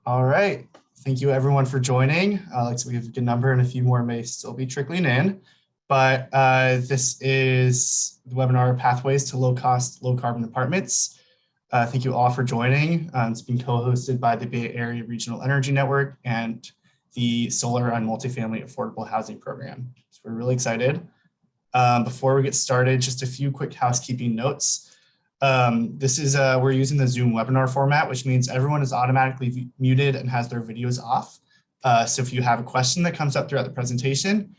All right. Thank you everyone for joining. So we have a good number and a few more may still be trickling in. But this is the webinar Pathways to Low Cost, Low Carbon Apartments. Thank you all for joining. It's been co-hosted by the Bay Area Regional Energy Network and the Solar and Multifamily Affordable Housing Program. So we're really excited. Before we get started, just a few quick housekeeping notes. We're using the Zoom webinar format, which means everyone is automatically muted and has their videos off. So if you have a question that comes up throughout the presentation,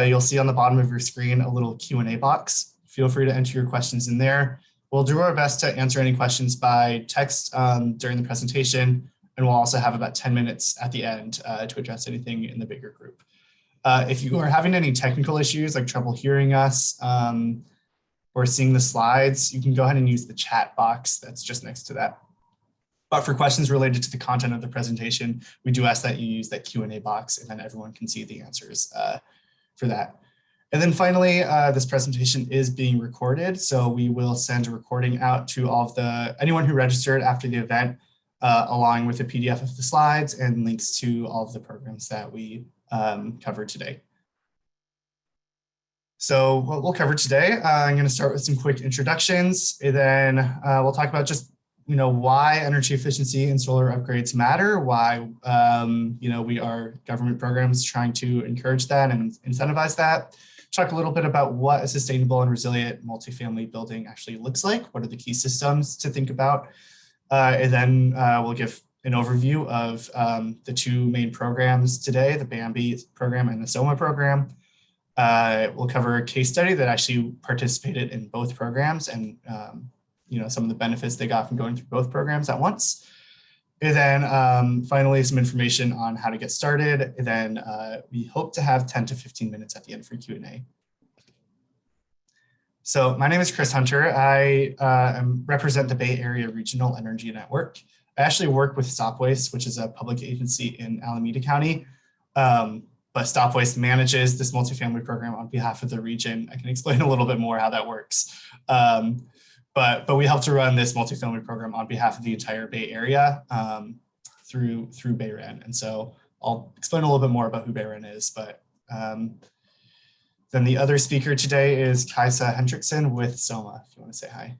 you'll see on the bottom of your screen a little Q&A box. Feel free to enter your questions in there. We'll do our best to answer any questions by text during the presentation, and we'll also have about 10 minutes at the end to address anything in the bigger group. If you are having any technical issues like trouble hearing us, or seeing the slides, you can go ahead and use the chat box that's just next to that. But for questions related to the content of the presentation, we do ask that you use that Q&A box, and then everyone can see the answers for that. And then finally, this presentation is being recorded, so we will send a recording out to anyone who registered after the event, along with a PDF of the slides and links to all of the programs that we covered today. So what we'll cover today, I'm going to start with some quick introductions, and then we'll talk about just why energy efficiency and solar upgrades matter, why we are government programs trying to encourage that and incentivize that. Talk a little bit about what a sustainable and resilient multifamily building actually looks like. What are the key systems to think about? And then we'll give an overview of the two main programs today, the BAMBE program and the SOMAH program. We'll cover a case study that actually participated in both programs and some of the benefits they got from going through both programs at once. And then finally, some information on how to get started. And then we hope to have 10 to 15 minutes at the end for Q&A. So my name is Chris Hunter. I represent the Bay Area Regional Energy Network. I actually work with Stop Waste, which is a public agency in Alameda County. But Stop Waste manages this multifamily program on behalf of the region. I can explain a little bit more how that works. But we help to run this multifamily program on behalf of the entire Bay Area through BayREN. And so I'll explain a little bit more about who BayREN is. But then the other speaker today is Kaisa Hendrickson with SOMAH, if you want to say hi.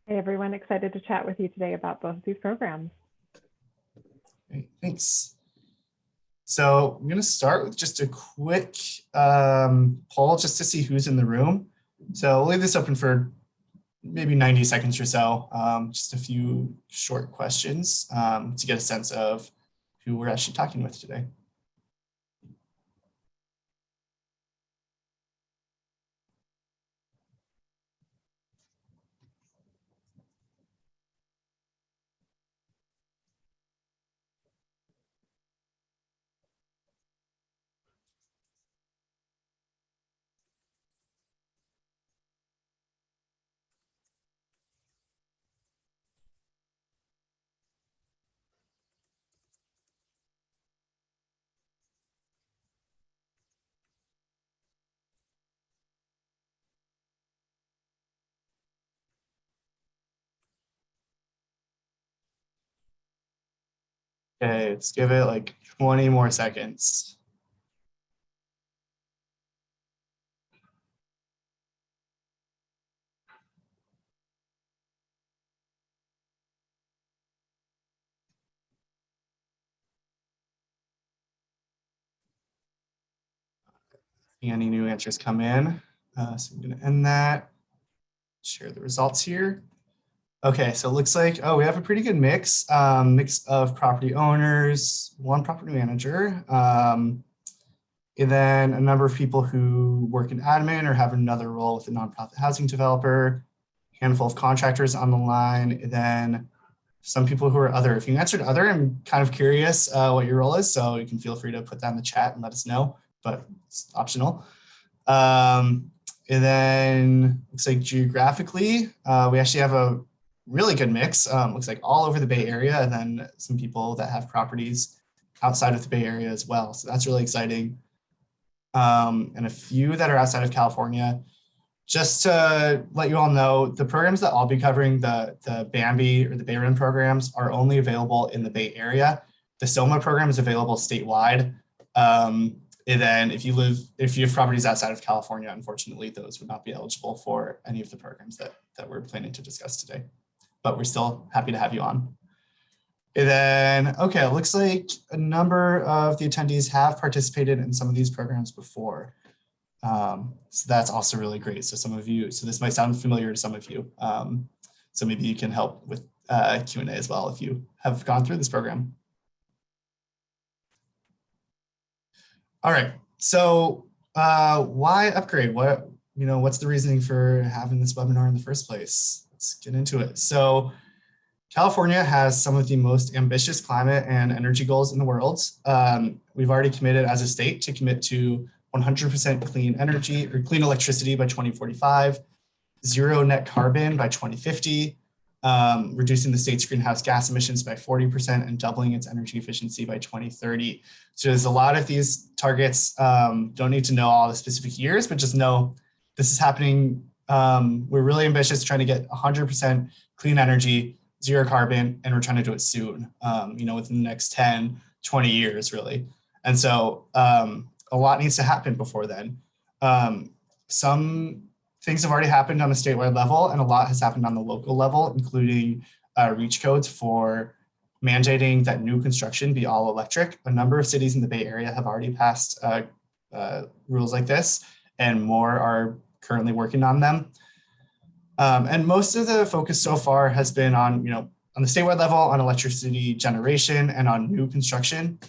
Hey everyone, excited to chat with you today about both of these programs. Great, thanks. So I'm going to start with just a quick poll just to see who's in the room. So we'll leave this open for maybe 90 seconds or so, just a few short questions to get a sense of who we're actually talking with today. Okay, let's give it like 20 more seconds. Any new answers come in. So I'm going to end that, share the results here. Okay, so it looks like, we have a pretty good mix of property owners, one property manager, and then a number of people who work in admin or have another role with a nonprofit housing developer, handful of contractors on the line, and then some people who are other. If you answered other, I'm kind of curious what your role is, so you can feel free to put that in the chat and let us know, but it's optional. And then looks like geographically, we actually have a really good mix. Looks like all over the Bay Area, and then some people that have properties outside of the Bay Area as well. So that's really exciting. And a few that are outside of California. Just to let you all know, the programs that I'll be covering, the BAMBE or the Bay Rim programs, are only available in the Bay Area. The SOMAH program is available statewide. And then if you have properties outside of California, unfortunately, those would not be eligible for any of the programs that we're planning to discuss today. But we're still happy to have you on. And then, okay, it looks like a number of the attendees have participated in some of these programs before. So that's also really great. So this might sound familiar to some of you. So maybe you can help with Q&A as well if you have gone through this program. All right, so why upgrade? What's the reasoning for having this webinar in the first place? Let's get into it. So California has some of the most ambitious climate and energy goals in the world. We've already committed as a state to commit to 100% clean energy or clean electricity by 2045, zero net carbon by 2050, reducing the state's greenhouse gas emissions by 40% and doubling its energy efficiency by 2030. So there's a lot of these targets. Don't need to know all the specific years, but just know this is happening. We're really ambitious, trying to get 100% clean energy, zero carbon, and we're trying to do it soon, within the next 10, 20 years, really. And so a lot needs to happen before then. Some things have already happened on a statewide level, and a lot has happened on the local level, including reach codes for mandating that new construction be all electric. A number of cities in the Bay Area have already passed rules like this, and more are currently working on them. And most of the focus so far has been on, on the statewide level, on electricity generation and on new construction.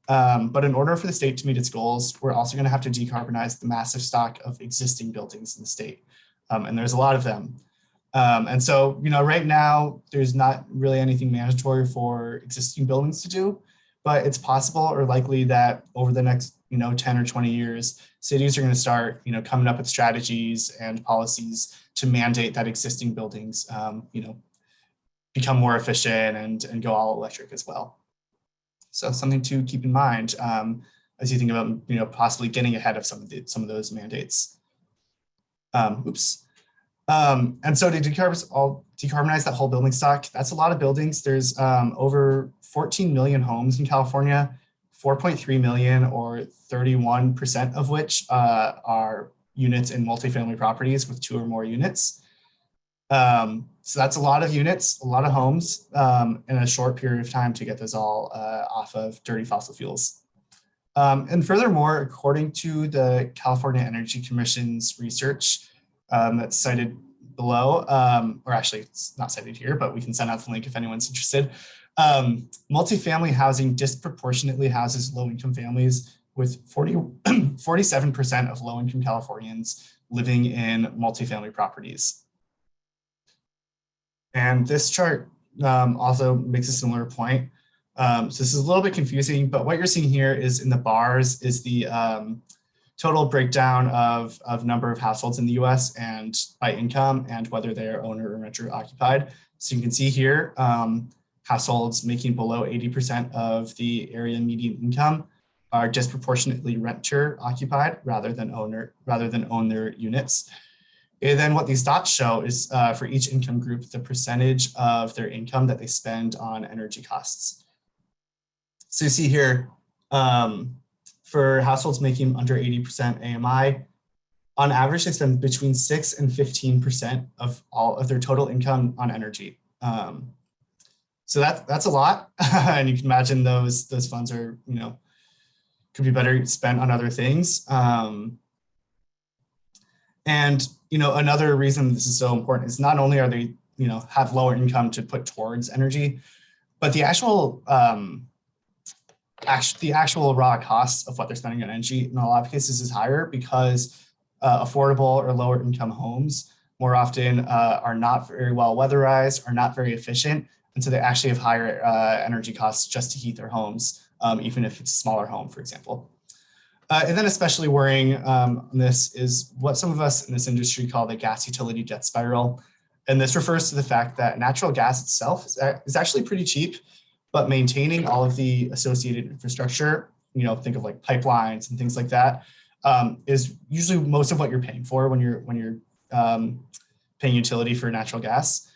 But in order for the state to meet its goals, we're also going to have to decarbonize the massive stock of existing buildings in the state. And there's a lot of them. And so, right now, there's not really anything mandatory for existing buildings to do, but it's possible or likely that over the next, 10 or 20 years, cities are going to start, coming up with strategies and policies to mandate that existing buildings, become more efficient and go all electric as well. So something to keep in mind as you think about, possibly getting ahead of some of those mandates. And so to decarbonize that whole building stock, that's a lot of buildings. There's over 14 million homes in California, 4.3 million or 31% of which are units in multifamily properties with 2 or more units. So that's a lot of units, a lot of homes in a short period of time to get those all off of dirty fossil fuels. And furthermore, according to the California Energy Commission's research that's cited below, or actually it's not cited here, but we can send out the link if anyone's interested. Multifamily housing disproportionately houses low-income families, with 47% of low-income Californians living in multifamily properties. And this chart also makes a similar point. So this is a little bit confusing, but what you're seeing here is in the bars is the total breakdown of number of households in the US and by income and whether they are owner or renter occupied. So you can see here, households making below 80% of the area median income are disproportionately renter occupied rather than own their units. And then what these dots show is for each income group, the percentage of their income that they spend on energy costs. So you see here, for households making under 80% AMI, on average, they spend between 6 and 15% of all of their total income on energy. So that's a lot, and you can imagine those funds are, could be better spent on other things. And another reason this is so important is not only are they have lower income to put towards energy, but the actual raw costs of what they're spending on energy in a lot of cases is higher because affordable or lower income homes more often are not very well weatherized, are not very efficient. And so they actually have higher energy costs just to heat their homes, even if it's a smaller home, for example. And then especially worrying on this is what some of us in this industry call the gas utility debt spiral. And this refers to the fact that natural gas itself is actually pretty cheap, but maintaining all of the associated infrastructure, think of like pipelines and things like that, is usually most of what you're paying for when you're paying utility for natural gas.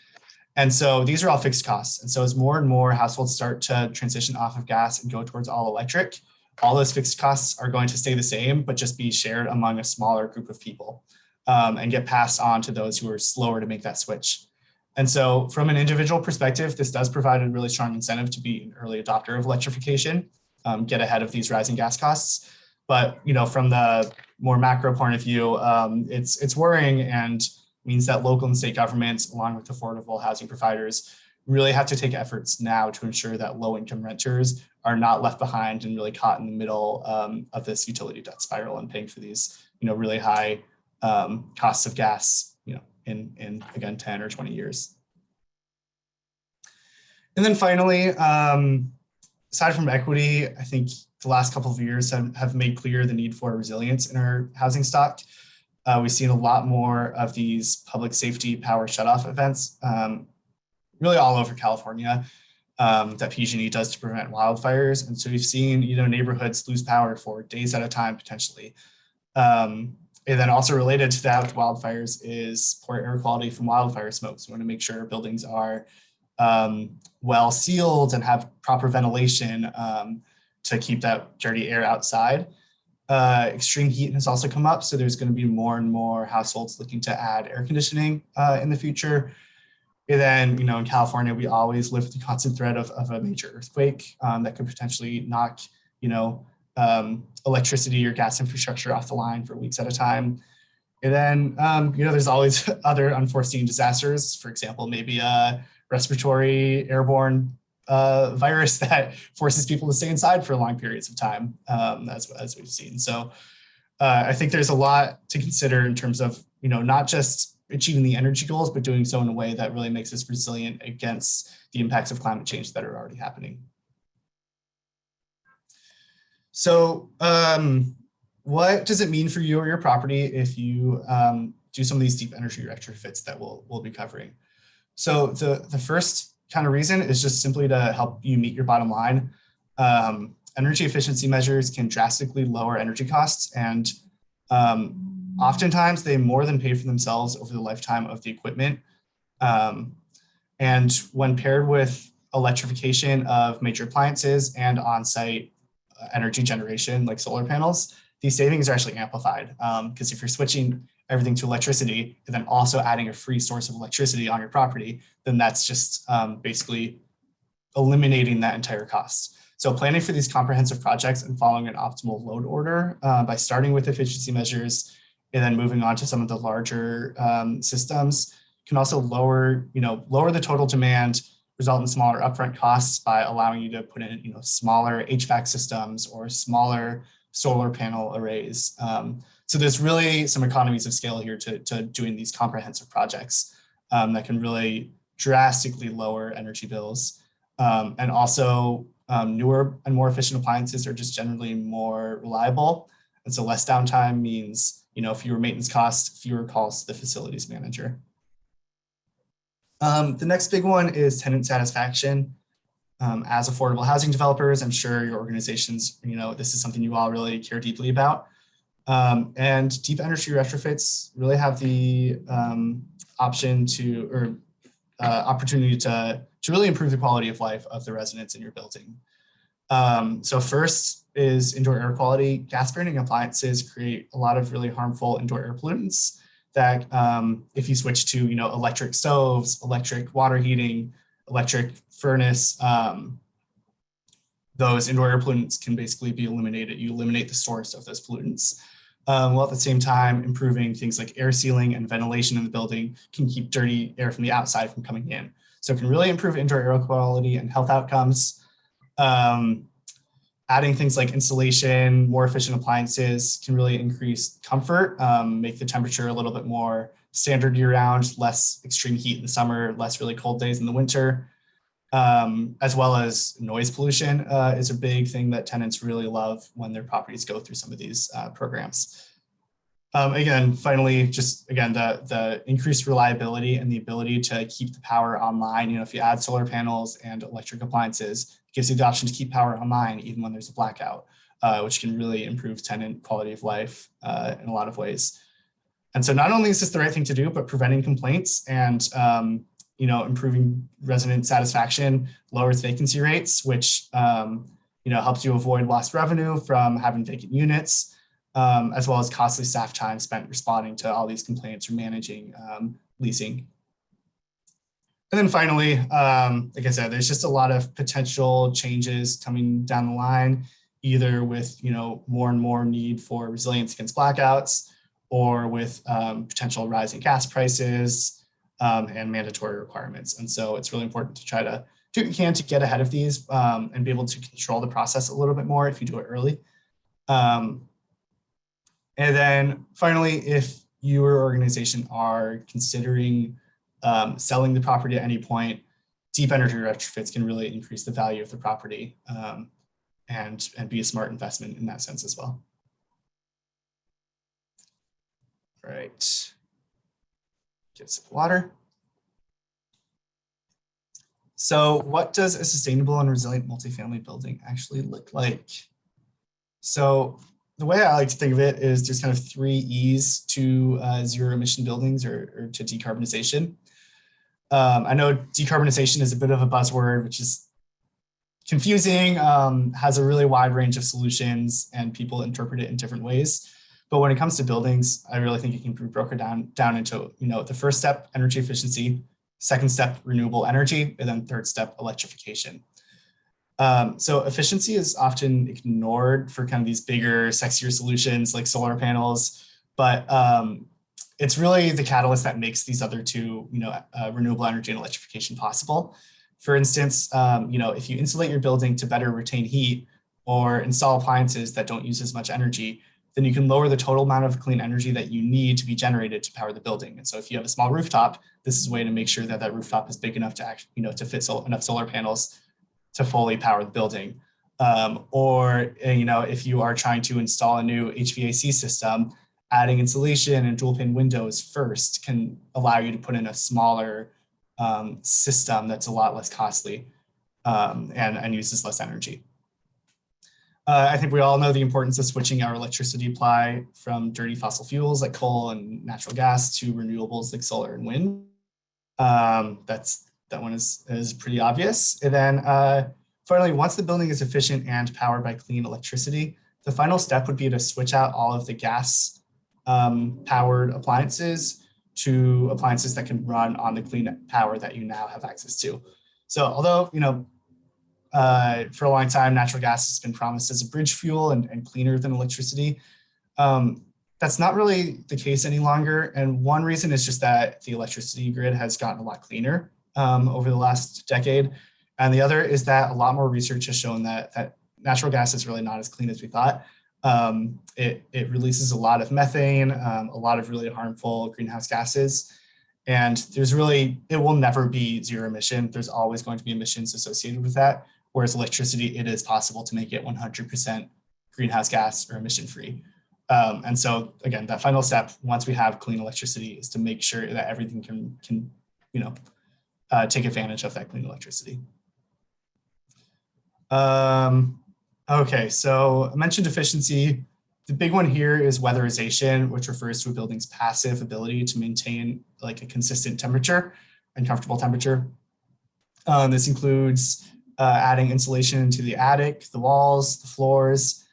And so these are all fixed costs. And so as more and more households start to transition off of gas and go towards all electric, all those fixed costs are going to stay the same, but just be shared among a smaller group of people and get passed on to those who are slower to make that switch. And so from an individual perspective, this does provide a really strong incentive to be an early adopter of electrification, get ahead of these rising gas costs. But from the more macro point of view, it's worrying and means that local and state governments, along with affordable housing providers, really have to take efforts now to ensure that low-income renters are not left behind and really caught in the middle of this utility debt spiral and paying for these, really high costs of gas, in again 10 or 20 years. And then finally, aside from equity, I think the last couple of years have made clear the need for resilience in our housing stock. We've seen a lot more of these public safety power shutoff events, really all over California, that PG&E does to prevent wildfires. And so we've seen, neighborhoods lose power for days at a time, potentially. And then also related to that with wildfires is poor air quality from wildfire smoke. So we want to make sure buildings are well sealed and have proper ventilation to keep that dirty air outside. Extreme heat has also come up, so there's going to be more and more households looking to add air conditioning in the future. And then, in California, we always live with the constant threat of a major earthquake that could potentially knock, electricity or gas infrastructure off the line for weeks at a time. And then, there's always other unforeseen disasters. For example, maybe a respiratory airborne virus that forces people to stay inside for long periods of time, as we've seen. So I think there's a lot to consider in terms of, not just achieving the energy goals, but doing so in a way that really makes us resilient against the impacts of climate change that are already happening. So what does it mean for you or your property if you do some of these deep energy retrofits that we'll be covering? So the first kind of reason is just simply to help you meet your bottom line. Energy efficiency measures can drastically lower energy costs, and oftentimes they more than pay for themselves over the lifetime of the equipment. And when paired with electrification of major appliances and on-site energy generation like solar panels, these savings are actually amplified. Because if you're switching everything to electricity and then also adding a free source of electricity on your property, then that's just basically eliminating that entire cost. So planning for these comprehensive projects and following an optimal load order by starting with efficiency measures and then moving on to some of the larger systems can also lower the total demand, result in smaller upfront costs by allowing you to put in smaller HVAC systems or smaller solar panel arrays. So there's really some economies of scale here to doing these comprehensive projects that can really drastically lower energy bills. And also newer and more efficient appliances are just generally more reliable. And so less downtime means fewer maintenance costs, fewer calls to the facilities manager. The next big one is tenant satisfaction. As affordable housing developers, I'm sure your organizations, this is something you all really care deeply about. And deep energy retrofits really have the opportunity to really improve the quality of life of the residents in your building. So first is indoor air quality. Gas burning appliances create a lot of really harmful indoor air pollutants that if you switch to electric stoves, electric water heating, electric furnace, those indoor air pollutants can basically be eliminated. You eliminate the source of those pollutants. While at the same time improving things like air sealing and ventilation in the building can keep dirty air from the outside from coming in. So it can really improve indoor air quality and health outcomes. Adding things like insulation, more efficient appliances can really increase comfort, make the temperature a little bit more standard year round, less extreme heat in the summer, less really cold days in the winter, as well as noise pollution is a big thing that tenants really love when their properties go through some of these programs. Again, finally, the increased reliability and the ability to keep the power online. If you add solar panels and electric appliances, it gives you the option to keep power online even when there's a blackout, which can really improve tenant quality of life in a lot of ways. And so not only is this the right thing to do, but preventing complaints and improving resident satisfaction lowers vacancy rates, which helps you avoid lost revenue from having vacant units, as well as costly staff time spent responding to all these complaints or managing leasing. And then finally, like I said, there's just a lot of potential changes coming down the line, either with more and more need for resilience against blackouts, or with potential rising gas prices and mandatory requirements. And so it's really important to try to do what you can to get ahead of these and be able to control the process a little bit more if you do it early. And then finally, if your organization are considering selling the property at any point, deep energy retrofits can really increase the value of the property and be a smart investment in that sense as well. All right, get a sip of water. So what does a sustainable and resilient multifamily building actually look like? So the way I like to think of it is there's kind of 3 E's to zero emission buildings or to decarbonization. I know decarbonization is a bit of a buzzword, which is confusing, has a really wide range of solutions, and people interpret it in different ways. But when it comes to buildings, I really think it can be broken down into, the first step, energy efficiency, second step, renewable energy, and then third step, electrification. So efficiency is often ignored for kind of these bigger, sexier solutions like solar panels, but it's really the catalyst that makes these other two, renewable energy and electrification possible. For instance, if you insulate your building to better retain heat or install appliances that don't use as much energy, then you can lower the total amount of clean energy that you need to be generated to power the building. And so if you have a small rooftop, this is a way to make sure that that rooftop is big enough to actually, to fit enough solar panels to fully power the building. Or if you are trying to install a new HVAC system, adding insulation and dual pane windows first can allow you to put in a smaller system that's a lot less costly and uses less energy. I think we all know the importance of switching our electricity supply from dirty fossil fuels like coal and natural gas to renewables like solar and wind. That one is pretty obvious. And then finally, once the building is efficient and powered by clean electricity, the final step would be to switch out all of the gas powered appliances to appliances that can run on the clean power that you now have access to. So although, for a long time, natural gas has been promised as a bridge fuel and cleaner than electricity, that's not really the case any longer. And one reason is just that the electricity grid has gotten a lot cleaner over the last decade. And the other is that a lot more research has shown that natural gas is really not as clean as we thought. It releases a lot of methane, a lot of really harmful greenhouse gases. And it will never be zero emission. There's always going to be emissions associated with that. Whereas electricity, it is possible to make it 100% greenhouse gas or emission free. And so again, that final step, once we have clean electricity, is to make sure that everything can take advantage of that clean electricity. Okay, so I mentioned efficiency. The big one here is weatherization, which refers to a building's passive ability to maintain like a consistent temperature and comfortable temperature. This includes adding insulation to the attic, the walls, the floors,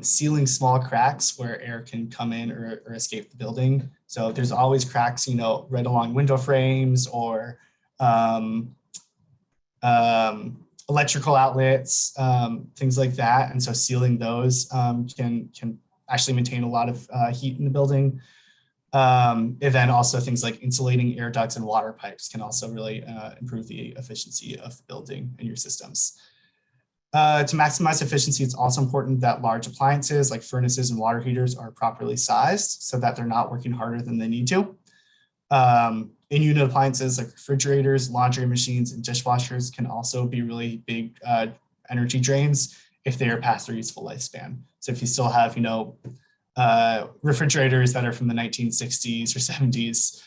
sealing small cracks where air can come in or escape the building. So there's always cracks, right along window frames or electrical outlets, things like that. And so sealing those can actually maintain a lot of heat in the building. And then also things like insulating air ducts and water pipes can also really improve the efficiency of the building and your systems. To maximize efficiency, it's also important that large appliances like furnaces and water heaters are properly sized so that they're not working harder than they need to. In-unit appliances like refrigerators, laundry machines, and dishwashers can also be really big energy drains if they are past their useful lifespan. So if you still have, refrigerators that are from the 1960s or 70s,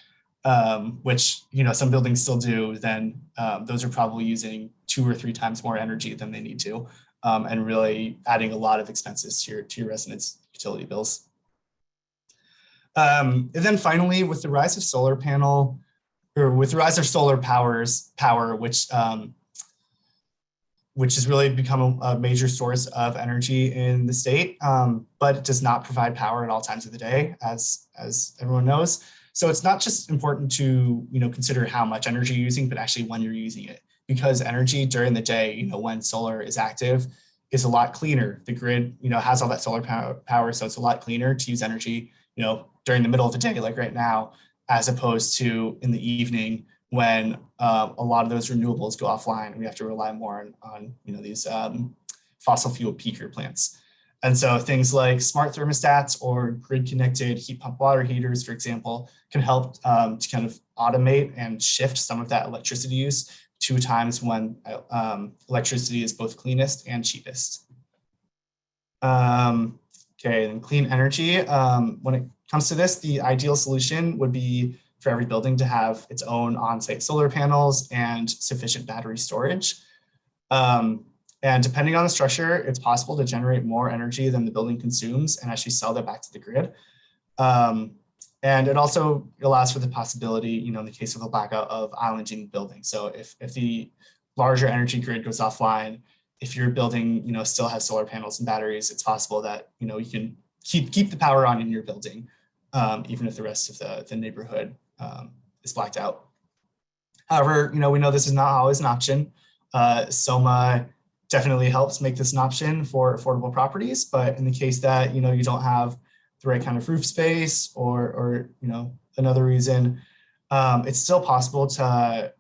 which, some buildings still do, then those are probably using 2 or 3 times more energy than they need to, and really adding a lot of expenses to your residents' utility bills. And then finally, with the rise of solar panel, or with the rise of solar power, which has really become a major source of energy in the state, but it does not provide power at all times of the day, as everyone knows. So it's not just important to consider how much energy you're using, but actually when you're using it, because energy during the day, when solar is active, is a lot cleaner. The grid, has all that solar power, so it's a lot cleaner to use energy, during the middle of the day, like right now, as opposed to in the evening when a lot of those renewables go offline. We have to rely more on these fossil fuel peaker plants. And so things like smart thermostats or grid connected heat pump water heaters, for example, can help to kind of automate and shift some of that electricity use to times when electricity is both cleanest and cheapest. Okay, and clean energy. When it comes to this, the ideal solution would be for every building to have its own on-site solar panels and sufficient battery storage. And depending on the structure, it's possible to generate more energy than the building consumes and actually sell that back to the grid. And it also allows for the possibility, in the case of a blackout, of islanding the building. So if the larger energy grid goes offline, if your building, still has solar panels and batteries, it's possible that, you can keep the power on in your building, even if the rest of the neighborhood is blacked out. However, we know this is not always an option. SOMAH definitely helps make this an option for affordable properties, but in the case that, you don't have the right kind of roof space or another reason, it's still possible to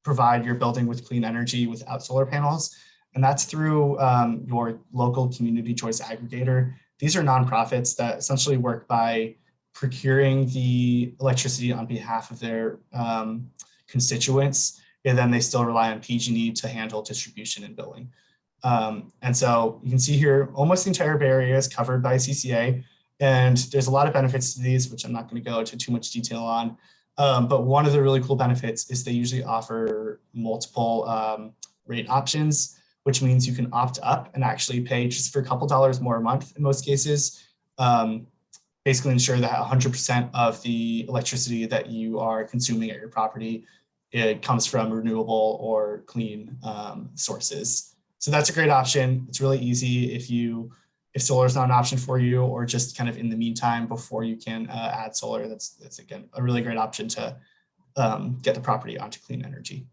provide your building with clean energy without solar panels. And that's through your local community choice aggregator. These are nonprofits that essentially work by procuring the electricity on behalf of their constituents, and then they still rely on PG&E to handle distribution and billing. And so you can see here, almost the entire Bay Area is covered by CCA, and there's a lot of benefits to these, which I'm not going to go into too much detail on. But one of the really cool benefits is they usually offer multiple rate options, which means you can opt up and actually pay just for a couple dollars more a month in most cases. Basically ensure that 100% of the electricity that you are consuming at your property, it comes from renewable or clean sources. So that's a great option. It's really easy if solar is not an option for you, or just kind of in the meantime before you can add solar. That's again a really great option to get the property onto clean energy.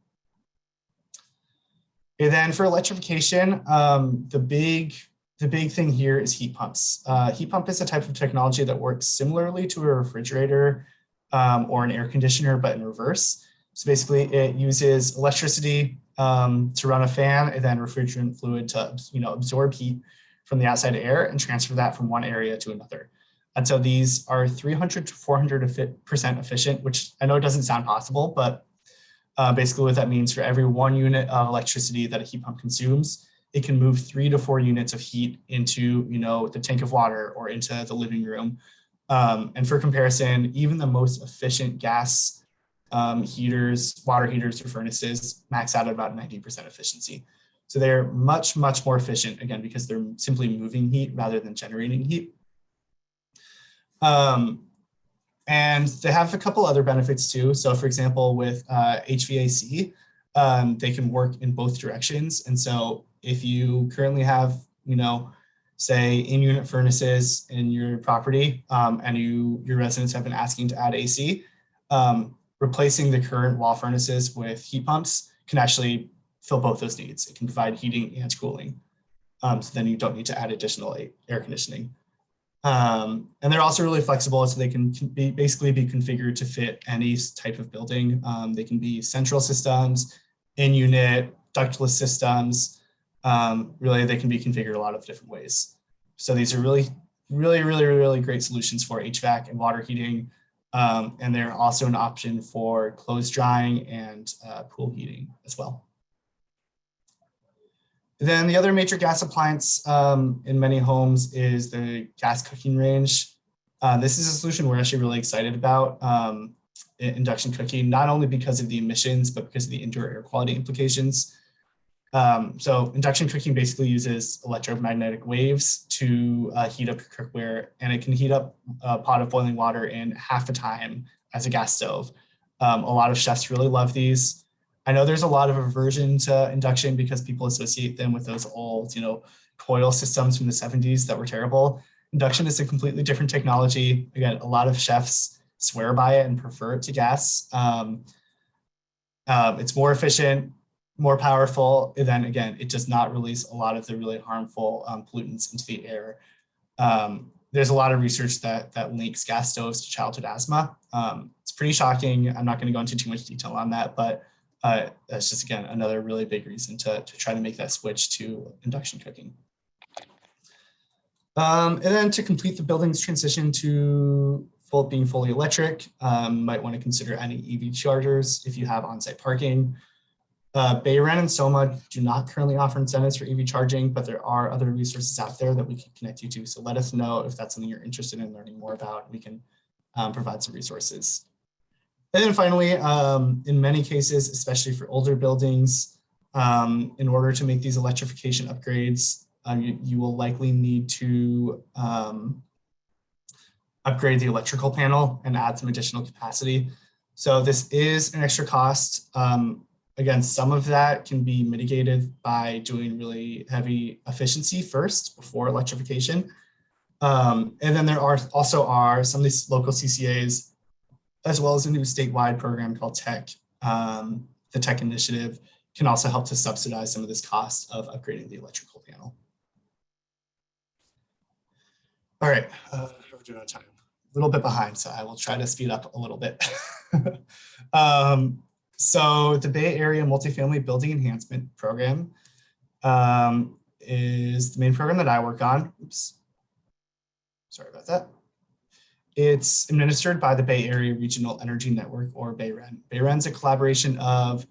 And then for electrification, the big thing here is heat pumps. Heat pump is a type of technology that works similarly to a refrigerator or an air conditioner, but in reverse. So basically it uses electricity to run a fan and then refrigerant fluid to absorb heat from the outside air and transfer that from one area to another. And so these are 300 to 400% efficient, which I know doesn't sound possible, but basically what that means, for every 1 unit of electricity that a heat pump consumes, it can move 3 to 4 units of heat into the tank of water or into the living room. And for comparison, even the most efficient gas heaters, water heaters or furnaces max out at about 90% efficiency. So they're much, much more efficient, again, because they're simply moving heat rather than generating heat. And they have a couple other benefits too. So for example, with HVAC, they can work in both directions. And so if you currently have, say in-unit furnaces in your property and your residents have been asking to add AC, replacing the current wall furnaces with heat pumps can actually fill both those needs. It can provide heating and cooling. So then you don't need to add additional air conditioning. And they're also really flexible, so they can basically be configured to fit any type of building. They can be central systems, in-unit, ductless systems. Really, they can be configured a lot of different ways. So these are really, really, really, really great solutions for HVAC and water heating. And they're also an option for clothes drying and pool heating as well. Then the other major gas appliance in many homes is the gas cooking range. This is a solution we're actually really excited about, induction cooking, not only because of the emissions, but because of the indoor air quality implications. So induction cooking basically uses electromagnetic waves to heat up your cookware, and it can heat up a pot of boiling water in half the time as a gas stove. A lot of chefs really love these. I know there's a lot of aversion to induction because people associate them with those old, coil systems from the 70s that were terrible. Induction is a completely different technology. Again, a lot of chefs swear by it and prefer it to gas. It's more efficient, more powerful, and then again, it does not release a lot of the really harmful pollutants into the air. There's a lot of research that links gas stoves to childhood asthma. It's pretty shocking. I'm not going to go into too much detail on that, but that's just, again, another really big reason to try to make that switch to induction cooking. And then to complete the building's transition to being fully electric, might want to consider adding EV chargers if you have on-site parking. BAMBE and SOMAH do not currently offer incentives for EV charging, but there are other resources out there that we can connect you to. So let us know if that's something you're interested in learning more about. We can provide some resources. And then finally, in many cases, especially for older buildings, in order to make these electrification upgrades, you will likely need to upgrade the electrical panel and add some additional capacity. So this is an extra cost. Again, some of that can be mitigated by doing really heavy efficiency first before electrification. And then there also are some of these local CCAs, as well as a new statewide program called TECH. The TECH initiative can also help to subsidize some of this cost of upgrading the electrical panel. All right, we're doing on time. A little bit behind, so I will try to speed up a little bit. So the Bay Area Multifamily Building Enhancement Program is the main program that I work on. Oops, sorry about that. It's administered by the Bay Area Regional Energy Network, or BAREN. BAREN is a collaboration of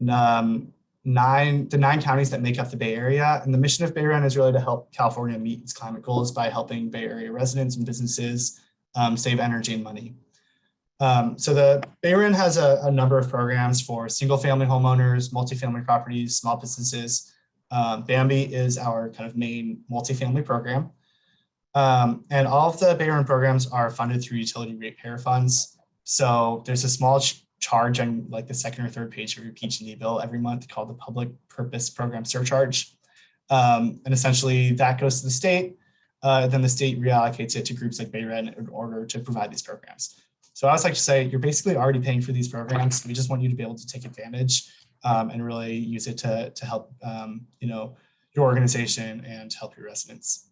the 9 counties that make up the Bay Area. And the mission of BAREN is really to help California meet its climate goals by helping Bay Area residents and businesses save energy and money. So the BAREN has a number of programs for single-family homeowners, multifamily properties, small businesses. BAMBE is our kind of main multifamily program. And all of the BAREN programs are funded through utility ratepayer funds. So there's a small charge on like the second or third page of your PG&E bill every month called the Public Purpose Program Surcharge. And essentially that goes to the state. Then the state reallocates it to groups like BAREN in order to provide these programs. So I always like to say, you're basically already paying for these programs. We just want you to be able to take advantage and really use it to help your organization and help your residents.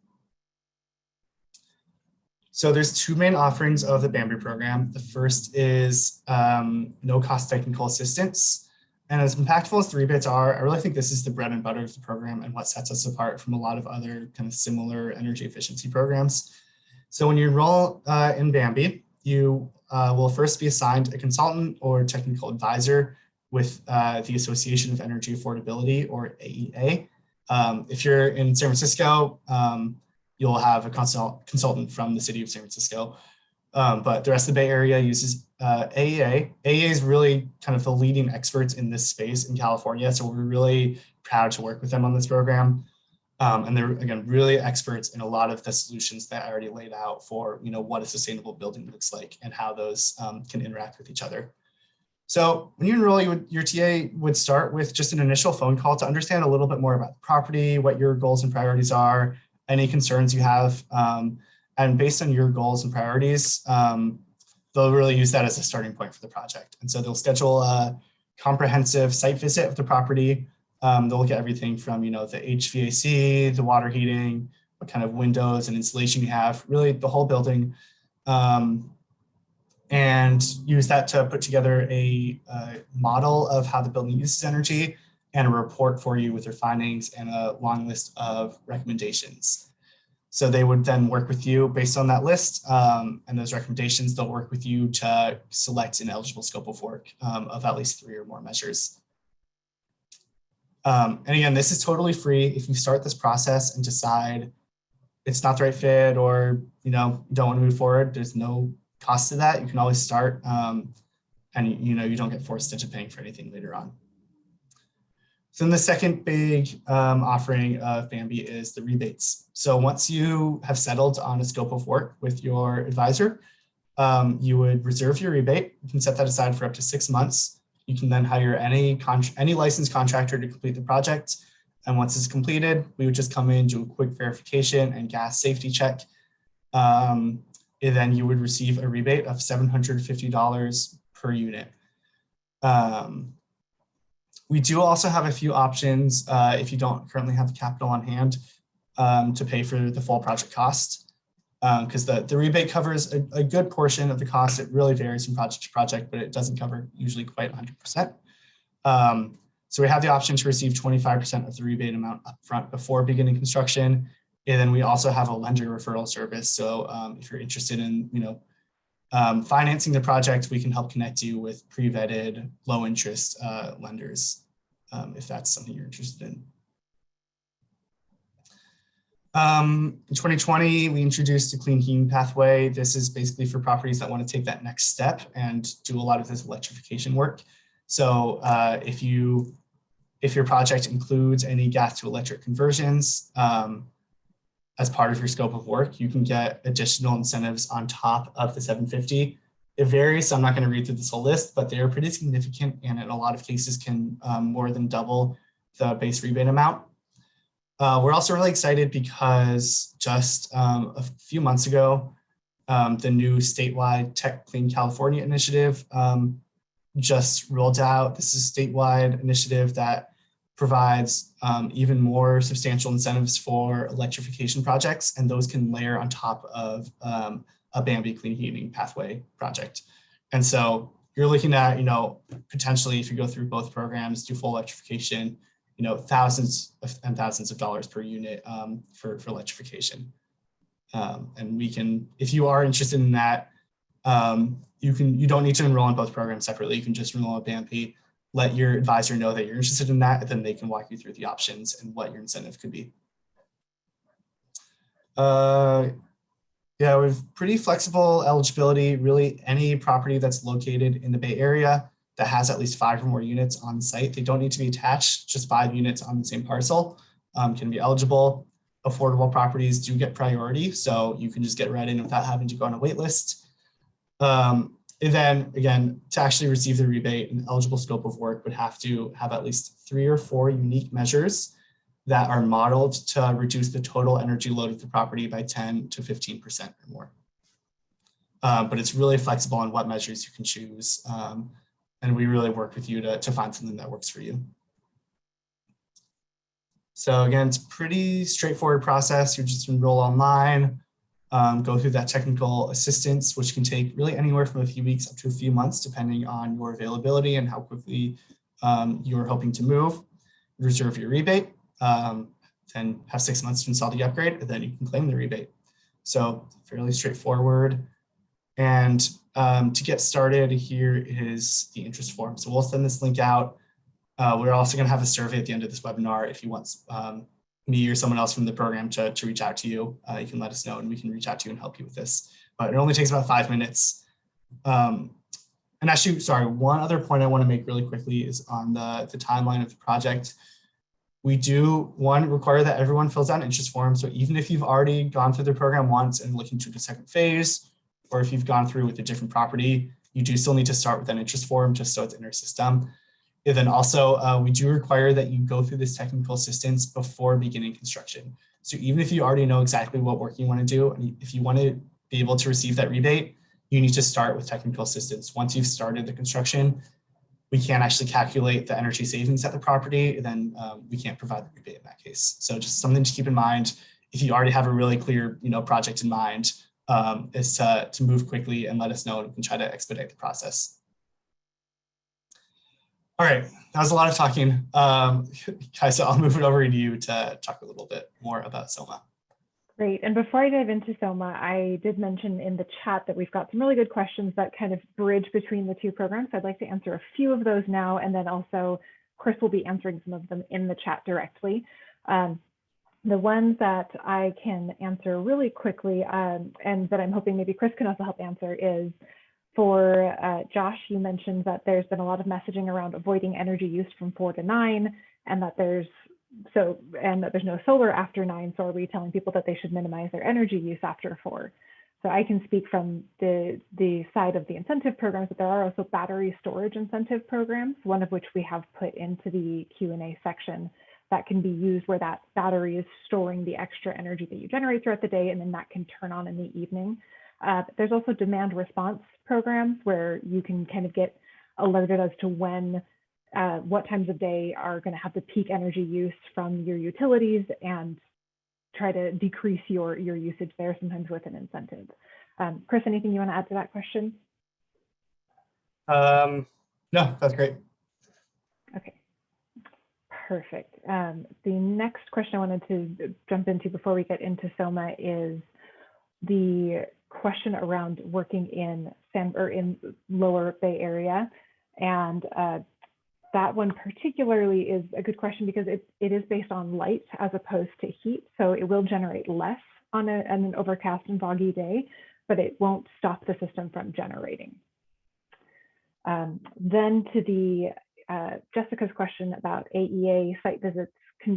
So there's 2 main offerings of the BAMBE program. The first is no-cost technical assistance. And as impactful as the rebates are, I really think this is the bread and butter of the program and what sets us apart from a lot of other kind of similar energy efficiency programs. So when you enroll in BAMBE, you will first be assigned a consultant or technical advisor with the Association of Energy Affordability, or AEA. If you're in San Francisco, you'll have a consultant from the city of San Francisco. But the rest of the Bay Area uses AEA. AEA is really kind of the leading experts in this space in California. So we're really proud to work with them on this program. And they're, again, really experts in a lot of the solutions that I already laid out for, what a sustainable building looks like and how those can interact with each other. So when you enroll, your TA would start with just an initial phone call to understand a little bit more about the property, what your goals and priorities are, any concerns you have. And based on your goals and priorities, they'll really use that as a starting point for the project. And so they'll schedule a comprehensive site visit of the property. They'll look at everything from, the HVAC, the water heating, what kind of windows and insulation you have, really the whole building, and use that to put together a model of how the building uses energy and a report for you with their findings and a long list of recommendations. So they would then work with you based on that list and those recommendations. They'll work with you to select an eligible scope of work of at least 3 or more measures. And again, this is totally free. If you start this process and decide it's not the right fit, or you don't want to move forward, there's no cost to that. You can always start, and you don't get forced into paying for anything later on. Then the second big offering of BAMBE is the rebates. So once you have settled on a scope of work with your advisor, you would reserve your rebate. You can set that aside for up to 6 months. You can then hire any licensed contractor to complete the project. And once it's completed, we would just come in, do a quick verification and gas safety check. And then you would receive a rebate of $750 per unit. We do also have a few options if you don't currently have capital on hand to pay for the full project cost, because the rebate covers a good portion of the cost. It really varies from project to project, but it doesn't cover usually quite 100%. So we have the option to receive 25% of the rebate amount upfront before beginning construction. And then we also have a lender referral service. So if you're interested in, financing the project, we can help connect you with pre-vetted low interest lenders if that's something you're interested in. In 2020, we introduced a clean heating pathway. This is basically for properties that want to take that next step and do a lot of this electrification work. So if your project includes any gas to electric conversions, as part of your scope of work, you can get additional incentives on top of the 750. It varies, so I'm not going to read through this whole list, but they're pretty significant and in a lot of cases can more than double the base rebate amount. We're also really excited because just a few months ago, the new statewide Tech Clean California initiative just rolled out. This is a statewide initiative that provides even more substantial incentives for electrification projects, and those can layer on top of a BAMBE clean heating pathway project. And so you're looking at, potentially if you go through both programs, do full electrification, thousands and thousands of dollars per unit for electrification. And we can, if you are interested in that, you don't need to enroll in both programs separately. You can just enroll in BAMBE. Let your advisor know that you're interested in that, and then they can walk you through the options and what your incentive could be. Yeah, we have pretty flexible eligibility. Really, any property that's located in the Bay Area that has at least 5 or more units on site, they don't need to be attached, just 5 units on the same parcel can be eligible. Affordable properties do get priority, so you can just get right in without having to go on a wait list. And then again, to actually receive the rebate, an eligible scope of work would have to have at least 3 or 4 unique measures that are modeled to reduce the total energy load of the property by 10 to 15% or more. But it's really flexible on what measures you can choose. And we really work with you to find something that works for you. So again, it's a pretty straightforward process. You just enroll online, go through that technical assistance, which can take really anywhere from a few weeks up to a few months, depending on your availability and how quickly you're hoping to move. Reserve your rebate, then have 6 months to install the upgrade, and then you can claim the rebate. So fairly straightforward. And to get started, here is the interest form. So we'll send this link out. We're also going to have a survey at the end of this webinar. If you want me or someone else from the program to reach out to you, you can let us know and we can reach out to you and help you with this. But it only takes about 5 minutes. And actually, sorry, one other point I want to make really quickly is on the timeline of the project. We do, one, require that everyone fills out an interest form. So even if you've already gone through the program once and looking to the second phase, or if you've gone through with a different property, you do still need to start with an interest form just so it's in our system. And then also, we do require that you go through this technical assistance before beginning construction. So even if you already know exactly what work you want to do, and if you want to be able to receive that rebate, you need to start with technical assistance. Once you've started the construction, we can't actually calculate the energy savings at the property, and then we can't provide the rebate in that case. So just something to keep in mind if you already have a really clear project in mind, is to move quickly and let us know, and we can try to expedite the process. All right, that was a lot of talking. Kaisa, I'll move it over to you to talk a little bit more about SOMAH. Great. And before I dive into SOMAH, I did mention in the chat that we've got some really good questions that kind of bridge between the two programs. I'd like to answer a few of those now, and then also Chris will be answering some of them in the chat directly. The ones that I can answer really quickly, and that I'm hoping maybe Chris can also help answer, is for Josh, you mentioned that there's been a lot of messaging around avoiding energy use from 4 to 9, and that there's no solar after 9. So are we telling people that they should minimize their energy use after 4? So I can speak from the side of the incentive programs, but there are also battery storage incentive programs, one of which we have put into the Q&A section that can be used where that battery is storing the extra energy that you generate throughout the day, and then that can turn on in the evening. There's also demand response programs where you can kind of get alerted as to when, what times of day are going to have the peak energy use from your utilities and try to decrease your usage there, sometimes with an incentive. Chris, anything you want to add to that question? No, that's great. Okay, perfect. The next question I wanted to jump into before we get into SOMAH is the question around working in Lower Bay Area. And that one particularly is a good question because it is based on light as opposed to heat. So it will generate less on an overcast and foggy day, but it won't stop the system from generating. Then to the Jessica's question about AEA site visits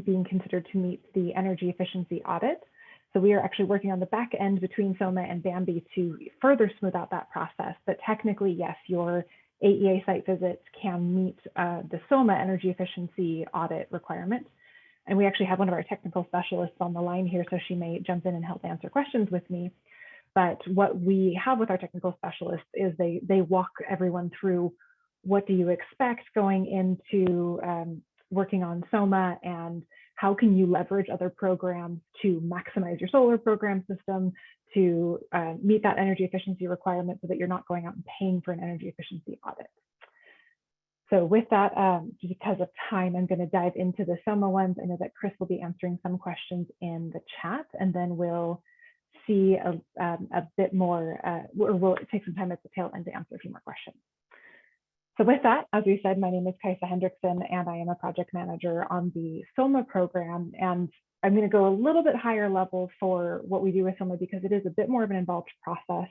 being considered to meet the energy efficiency audit. So we are actually working on the back end between SOMAH and BAMBE to further smooth out that process. But technically, yes, your AEA site visits can meet the SOMAH energy efficiency audit requirement. And we actually have one of our technical specialists on the line here, so she may jump in and help answer questions with me. But what we have with our technical specialists is they walk everyone through what do you expect going into working on SOMAH, and how can you leverage other programs to maximize your solar program system to meet that energy efficiency requirement so that you're not going out and paying for an energy efficiency audit. So with that, just because of time, I'm going to dive into the SOMAH ones. I know that Chris will be answering some questions in the chat, and then we'll see a bit more, or we'll take some time at the tail end to answer a few more questions. So with that, as we said, my name is Kaisa Hendrickson, and I am a project manager on the SOMAH program. And I'm going to go a little bit higher level for what we do with SOMAH because it is a bit more of an involved process,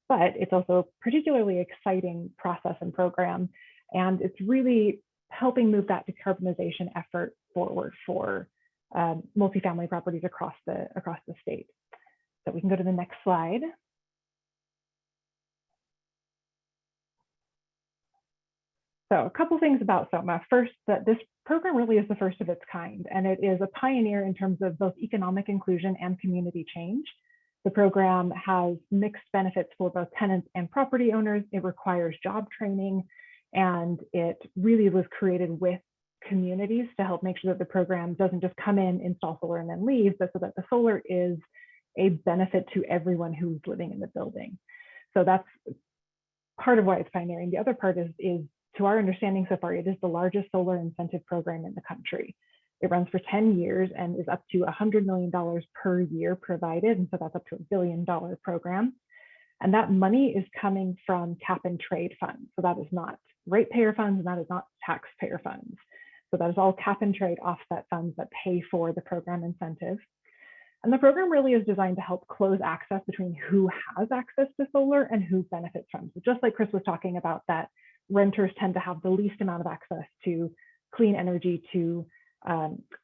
but it's also a particularly exciting process and program. And it's really helping move that decarbonization effort forward for multifamily properties across the state. So we can go to the next slide. So a couple things about SOMAH. First, that this program really is the first of its kind, and it is a pioneer in terms of both economic inclusion and community change. The program has mixed benefits for both tenants and property owners. It requires job training, and it really was created with communities to help make sure that the program doesn't just come in, install solar, and then leave, but so that the solar is a benefit to everyone who's living in the building. So that's part of why it's pioneering. The other part is to our understanding so far, it is the largest solar incentive program in the country. It runs for 10 years and is up to $100 million per year provided. And so that's up to $1 billion program. And that money is coming from cap and trade funds. So that is not ratepayer funds, and that is not taxpayer funds. So that is all cap and trade offset funds that pay for the program incentive. And the program really is designed to help close access between who has access to solar and who benefits from. So just like Chris was talking about, that renters tend to have the least amount of access to clean energy, to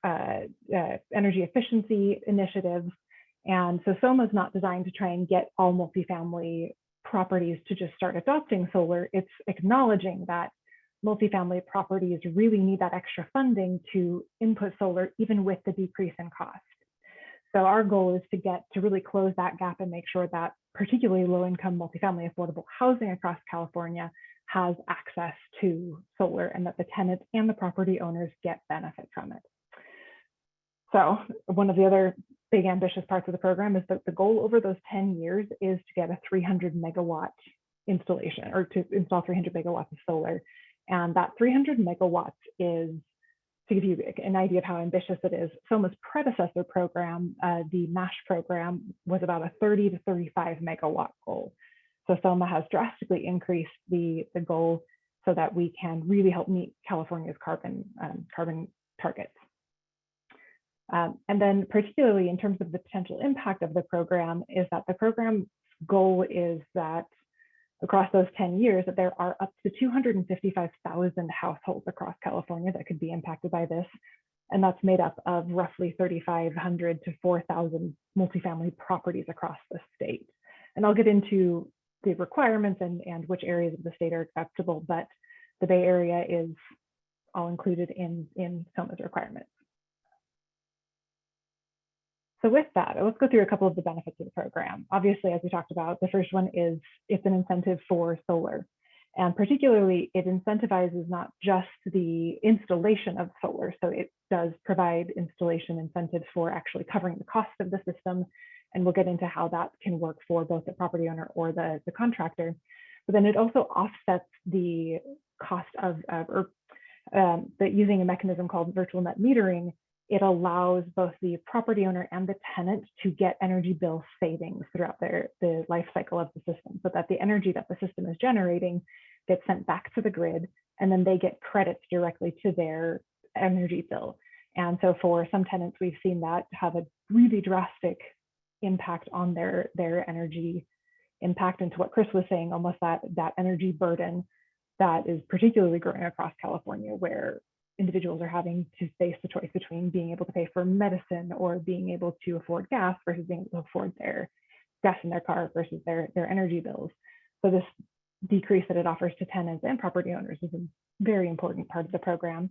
energy efficiency initiatives. And so SOMAH is not designed to try and get all multifamily properties to just start adopting solar. It's acknowledging that multifamily properties really need that extra funding to input solar, even with the decrease in cost. So our goal is to really close that gap and make sure that particularly low-income multifamily affordable housing across California has access to solar, and that the tenants and the property owners get benefit from it. So one of the other big ambitious parts of the program is that the goal over those 10 years is to get a 300 megawatt installation, or to install 300 megawatts of solar. And that 300 megawatts is, to give you an idea of how ambitious it is, SOMAH's predecessor program, the MASH program, was about a 30 to 35 megawatt goal. So SOMAH has drastically increased the goal so that we can really help meet California's carbon targets. And then particularly in terms of the potential impact of the program is that the program goal is that across those 10 years that there are up to 255,000 households across California that could be impacted by this. And that's made up of roughly 3,500 to 4,000 multifamily properties across the state. And I'll get into the requirements and which areas of the state are acceptable, but the Bay Area is all included in SOMAH's requirements. So with that, let's go through a couple of the benefits of the program. Obviously, as we talked about, the first one is it's an incentive for solar. And particularly, it incentivizes not just the installation of solar. So it does provide installation incentives for actually covering the cost of the system. And we'll get into how that can work for both the property owner or the contractor. But then it also offsets the cost of, using a mechanism called virtual net metering. It allows both the property owner and the tenant to get energy bill savings throughout the life cycle of the system, so that the energy that the system is generating gets sent back to the grid, and then they get credits directly to their energy bill. And so for some tenants, we've seen that have a really drastic impact on their energy impact, into what Chris was saying, almost that energy burden that is particularly growing across California, where individuals are having to face the choice between being able to pay for medicine or being able to afford gas versus being able to afford their gas in their car versus their energy bills. So this decrease that it offers to tenants and property owners is a very important part of the program.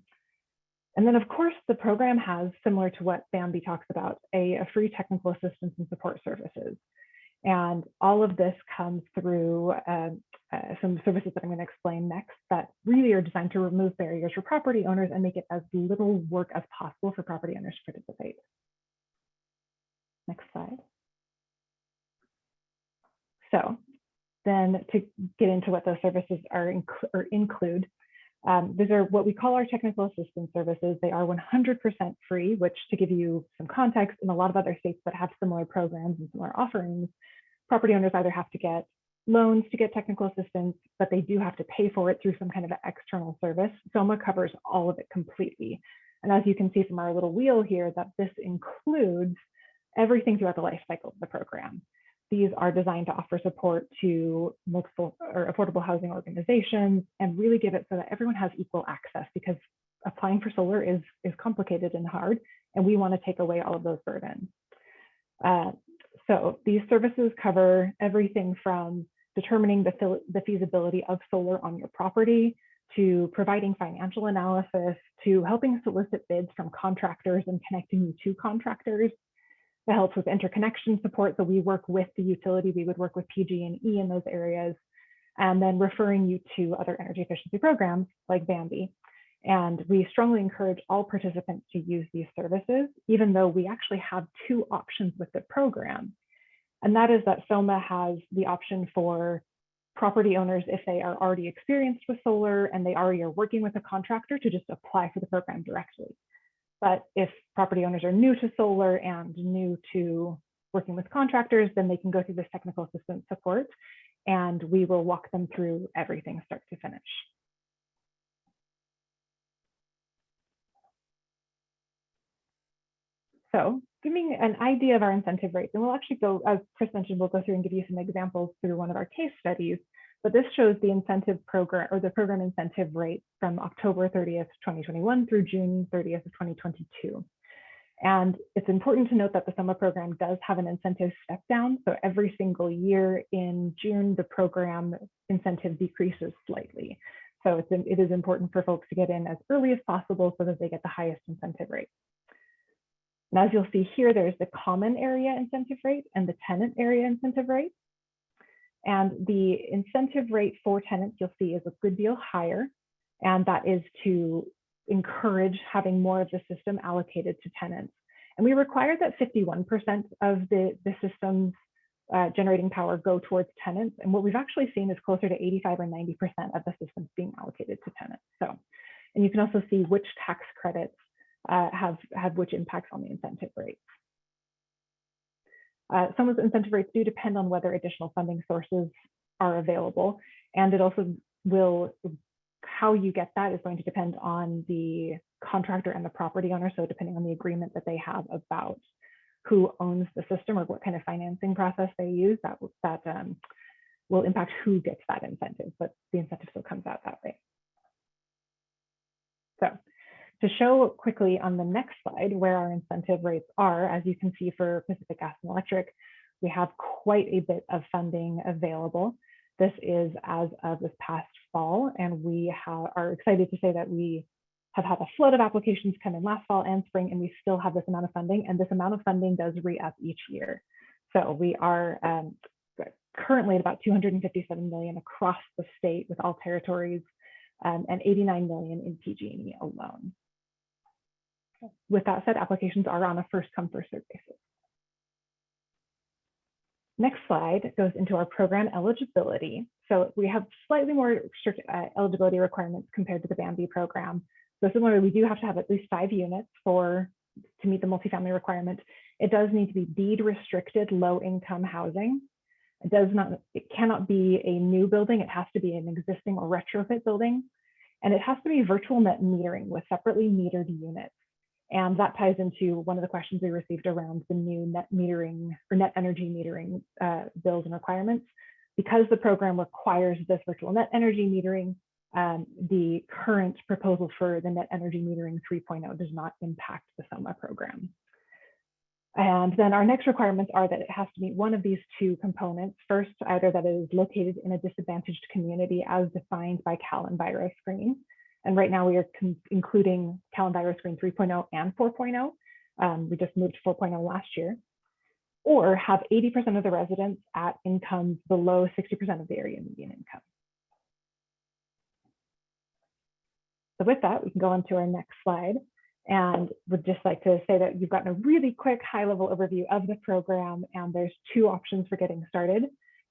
And then of course, the program has, similar to what BAMBE talks about, a free technical assistance and support services. And all of this comes through some services that I'm going to explain next that really are designed to remove barriers for property owners and make it as little work as possible for property owners to participate. Next slide. So then to get into what those services include, these are what we call our technical assistance services. They are 100% free, which, to give you some context, in a lot of other states that have similar programs and similar offerings, property owners either have to get loans to get technical assistance, but they do have to pay for it through some kind of an external service. SOMAH covers all of it completely. And as you can see from our little wheel here, that this includes everything throughout the life cycle of the program. These are designed to offer support to multiple or affordable housing organizations and really give it so that everyone has equal access, because applying for solar is complicated and hard, and we want to take away all of those burdens. So these services cover everything from determining the feasibility of solar on your property, to providing financial analysis, to helping solicit bids from contractors and connecting you to contractors. It helps with interconnection support. So we work with the utility, we would work with PG&E in those areas, and then referring you to other energy efficiency programs like BAMBE. And we strongly encourage all participants to use these services, even though we actually have two options with the program. And that is that SOMAH has the option for property owners, if they are already experienced with solar and they already are working with a contractor, to just apply for the program directly. But if property owners are new to solar and new to working with contractors, then they can go through this technical assistance support, and we will walk them through everything start to finish. So giving an idea of our incentive rates, and we'll actually go, as Chris mentioned, we'll go through and give you some examples through one of our case studies, but this shows the incentive program, or the program incentive rate, from October 30th, 2021 through June 30th of 2022. And it's important to note that the SOMAH program does have an incentive step down. So every single year in June, the program incentive decreases slightly. So it is important for folks to get in as early as possible so that they get the highest incentive rate. And as you'll see here, there's the common area incentive rate and the tenant area incentive rate. And the incentive rate for tenants, you'll see, is a good deal higher. And that is to encourage having more of the system allocated to tenants. And we require that 51% of the system's generating power go towards tenants. And what we've actually seen is closer to 85 or 90% of the systems being allocated to tenants. So, and you can also see which tax credits have which impacts on the incentive rates. Some of the incentive rates do depend on whether additional funding sources are available. And it also will, how you get that is going to depend on the contractor and the property owner. So depending on the agreement that they have about who owns the system or what kind of financing process they use, that will impact who gets that incentive, but the incentive still comes out that way. So to show quickly on the next slide where our incentive rates are, as you can see for Pacific Gas and Electric, we have quite a bit of funding available. This is as of this past fall, and we are excited to say that we have had a flood of applications come in last fall and spring, and we still have this amount of funding, and this amount of funding does re-up each year. So we are currently at about 257 million across the state with all territories, and 89 million in PG&E alone. With that said, applications are on a first come, first served basis. Next slide goes into our program eligibility. So we have slightly more strict eligibility requirements compared to the BAMBE program. So similarly, we do have to have at least 5 units to meet the multifamily requirement. It does need to be deed restricted low income housing. It cannot be a new building. It has to be an existing or retrofit building. And it has to be virtual net metering with separately metered units. And that ties into one of the questions we received around the new net metering or net energy metering bills and requirements. Because the program requires this virtual net energy metering, the current proposal for the net energy metering 3.0 does not impact the SOMAH program. And then our next requirements are that it has to meet one of these 2 components. First, either that it is located in a disadvantaged community as defined by Cal EnviroScreen. And right now we are including Cal EnviroScreen 3.0 and 4.0. We just moved 4.0 last year. Or have 80% of the residents at incomes below 60% of the area median income. So with that, we can go on to our next slide. And would just like to say that you've gotten a really quick high-level overview of the program, and there's 2 options for getting started.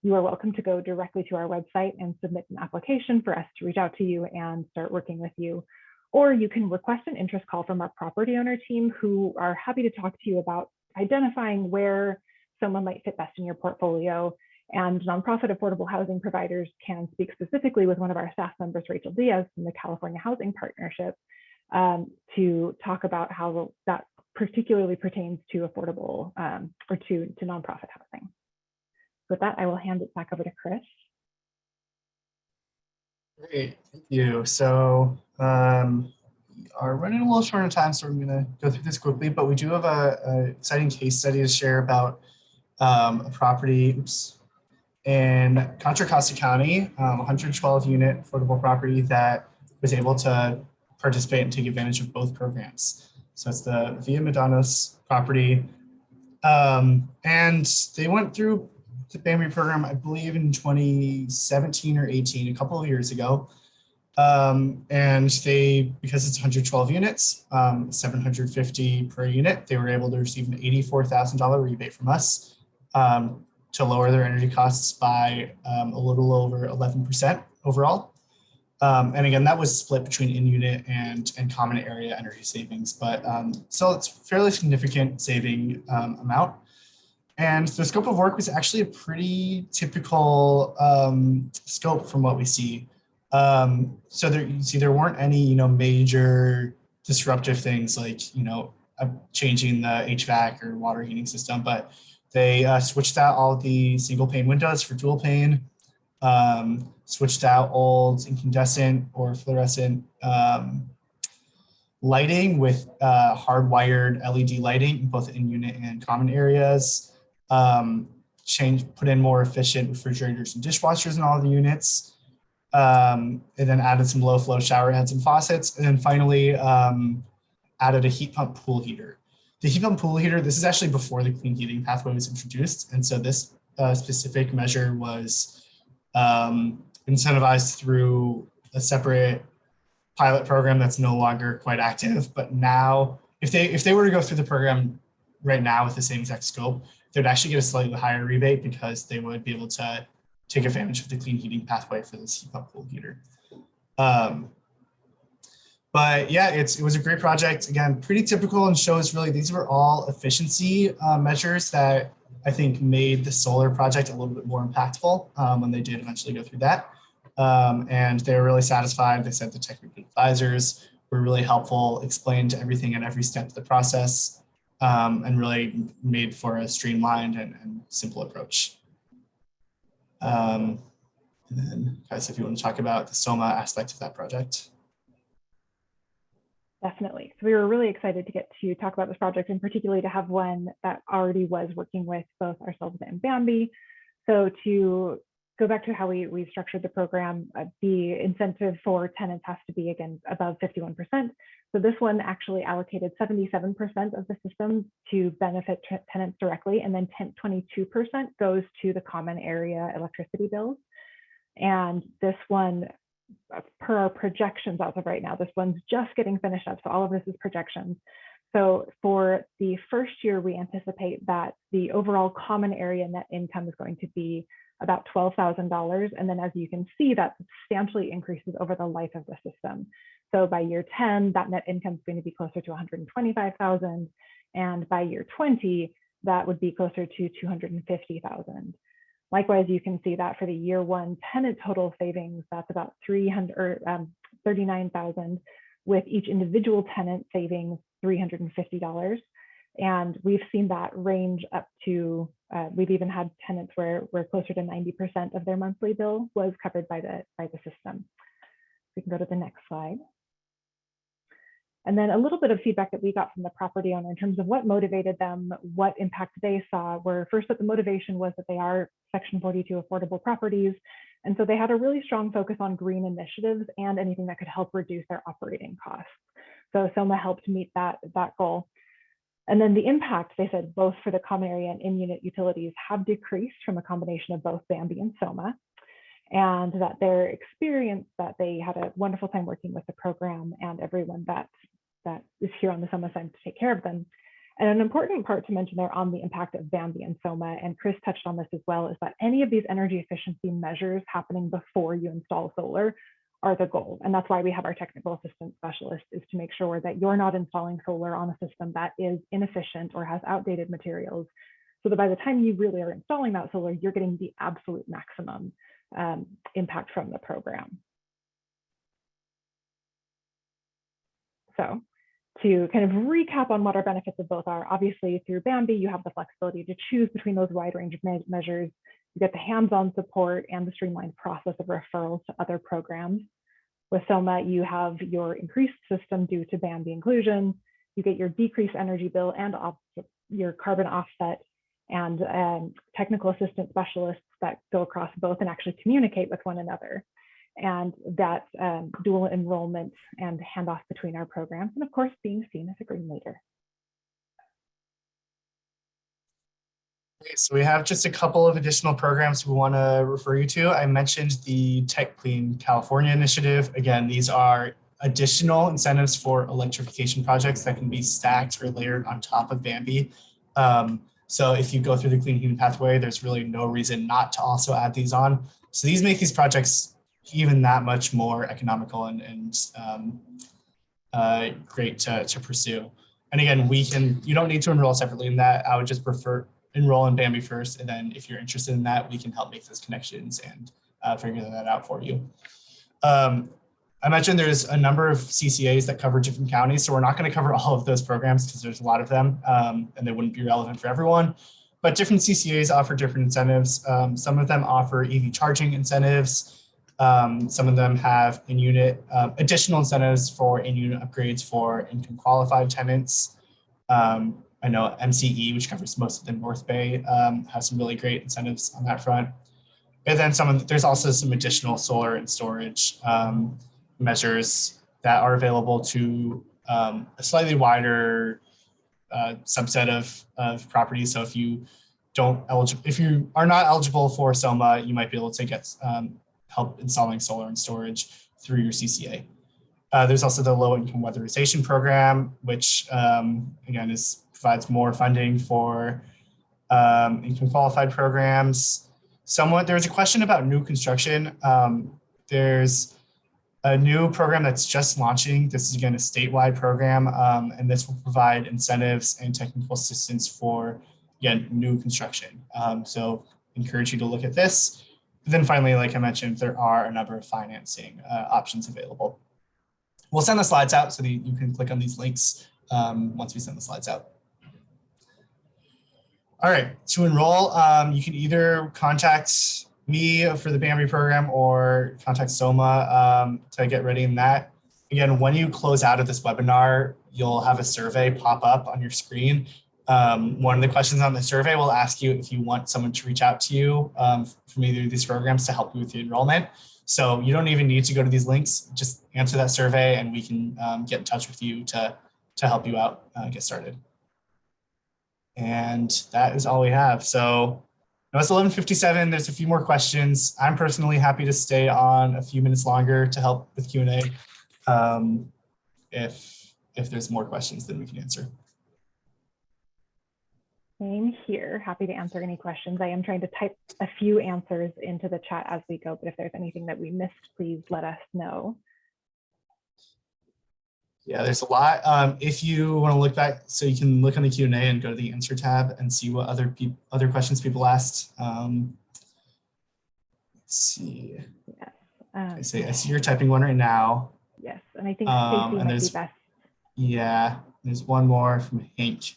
You are welcome to go directly to our website and submit an application for us to reach out to you and start working with you. Or you can request an interest call from our property owner team, who are happy to talk to you about identifying where someone might fit best in your portfolio. And nonprofit affordable housing providers can speak specifically with one of our staff members, Rachel Diaz from the California Housing Partnership, to talk about how that particularly pertains to affordable or to nonprofit housing. With that, I will hand it back over to Chris. Great, thank you. So we are running a little short on time, so I'm going to go through this quickly, but we do have an exciting case study to share about a property in Contra Costa County, 112 unit affordable property that was able to participate and take advantage of both programs. So it's the Via Medanos property. And they went through the BAMBE program, I believe in 2017 or 18, a couple of years ago. And they, because it's 112 units, 750 per unit, they were able to receive an $84,000 rebate from us to lower their energy costs by a little over 11% overall. And again, that was split between in-unit and common area energy savings, but so it's fairly significant saving amount. And the scope of work was actually a pretty typical scope from what we see. So there, you see, there weren't any, major disruptive things like, changing the HVAC or water heating system, but they switched out all the single pane windows for dual pane, switched out old incandescent or fluorescent lighting with hardwired LED lighting, both in unit and common areas. Put in more efficient refrigerators and dishwashers in all the units, and then added some low flow shower heads and faucets, and then finally added a heat pump pool heater. The heat pump pool heater, this is actually before the clean heating pathway was introduced, and so this specific measure was incentivized through a separate pilot program that's no longer quite active. But now, if they were to go through the program right now with the same exact scope, they would actually get a slightly higher rebate because they would be able to take advantage of the clean heating pathway for this heat pump pool heater. But yeah, it was a great project. Again, pretty typical, and shows really these were all efficiency measures that I think made the solar project a little bit more impactful when they did eventually go through that. And they were really satisfied. They said the technical advisors were really helpful, explained everything at every step of the process, and really made for a streamlined and simple approach. And then, guys, if you want to talk about the SOMAH aspect of that project. Definitely. So we were really excited to get to talk about this project, and particularly to have one that already was working with both ourselves and BAMBE. So to go back to how we structured the program, the incentive for tenants has to be, again, above 51%. So this one actually allocated 77% of the system to benefit tenants directly, and then 22% goes to the common area electricity bills. And this one, per our projections as of right now, this one's just getting finished up. So all of this is projections. So for the first year, we anticipate that the overall common area net income is going to be about $12,000. And then as you can see, that substantially increases over the life of the system. So by year 10, that net income is going to be closer to 125,000. And by year 20, that would be closer to 250,000. Likewise, you can see that for the year one tenant total savings, that's about 39,000, with each individual tenant saving $350. And we've seen that range up to, we've even had tenants where closer to 90% of their monthly bill was covered by the system. We can go to the next slide. And then a little bit of feedback that we got from the property owner in terms of what motivated them, what impact they saw, were first that the motivation was that they are Section 42 affordable properties. And so they had a really strong focus on green initiatives and anything that could help reduce their operating costs. So SOMAH helped meet that goal. And then the impact, they said, both for the common area and in-unit utilities have decreased from a combination of both BAMBE and SOMAH, and that their experience, that they had a wonderful time working with the program and everyone that is here on the SOMAH side to take care of them. And an important part to mention there on the impact of BAMBE and SOMAH, and Chris touched on this as well, is that any of these energy efficiency measures happening before you install solar are the goal. And that's why we have our technical assistance specialist, is to make sure that you're not installing solar on a system that is inefficient or has outdated materials, so that by the time you really are installing that solar, you're getting the absolute maximum impact from the program. So to kind of recap on what our benefits of both are, obviously through BAMBE, you have the flexibility to choose between those wide range of measures. You get the hands-on support and the streamlined process of referrals to other programs. With SOMAH, you have your increased system due to BAMBE inclusion. You get your decreased energy bill and your carbon offset, and technical assistance specialists that go across both and actually communicate with one another. And that dual enrollment and handoff between our programs, and of course, being seen as a green leader. Okay, so we have just a couple of additional programs we want to refer you to. I mentioned the Tech Clean California initiative. Again, these are additional incentives for electrification projects that can be stacked or layered on top of BAMBE. So if you go through the Clean Heating Pathway, there's really no reason not to also add these on. So these make these projects even that much more economical and great to pursue. And again, you don't need to enroll separately in that. I would just prefer enroll in BAMBE first, and then if you're interested in that, we can help make those connections and figure that out for you. I mentioned there's a number of CCAs that cover different counties, so we're not going to cover all of those programs because there's a lot of them, and they wouldn't be relevant for everyone. But different CCAs offer different incentives. Some of them offer EV charging incentives. Some of them have in-unit additional incentives for in-unit upgrades for income qualified tenants. I know MCE, which covers most of the North Bay, has some really great incentives on that front. And then there's also some additional solar and storage measures that are available to a slightly wider subset of properties. So if you are not eligible for SOMAH, you might be able to get help installing solar and storage through your CCA. There's also the low income weatherization program, which again provides more funding for income qualified programs. There was a question about new construction. There's a new program that's just launching. This is again a statewide program, and this will provide incentives and technical assistance for, again, new construction. So encourage you to look at this. And then finally, like I mentioned, there are a number of financing options available. We'll send the slides out so that you can click on these links once we send the slides out. All right, to enroll, you can either contact me for the BAMBE program or contact SOMA to get ready in that. Again, when you close out of this webinar, you'll have a survey pop up on your screen. One of the questions on the survey will ask you if you want someone to reach out to you from either of these programs to help you with the enrollment. So you don't even need to go to these links, just answer that survey and we can get in touch with you to help you out, get started. And that is all we have. So it's 11:57. There's a few more questions. I'm personally happy to stay on a few minutes longer to help with Q&A. If there's more questions, then we can answer. Same here. Happy to answer any questions. I am trying to type a few answers into the chat as we go, but if there's anything that we missed, please let us know. Yeah, there's a lot. If you want to look back, so you can look on the Q&A and go to the answer tab and see what other questions people asked. Let's see. Yes. I see you're typing one right now. Yes, and I think Stacey might be best. Yeah, there's one more from Hank.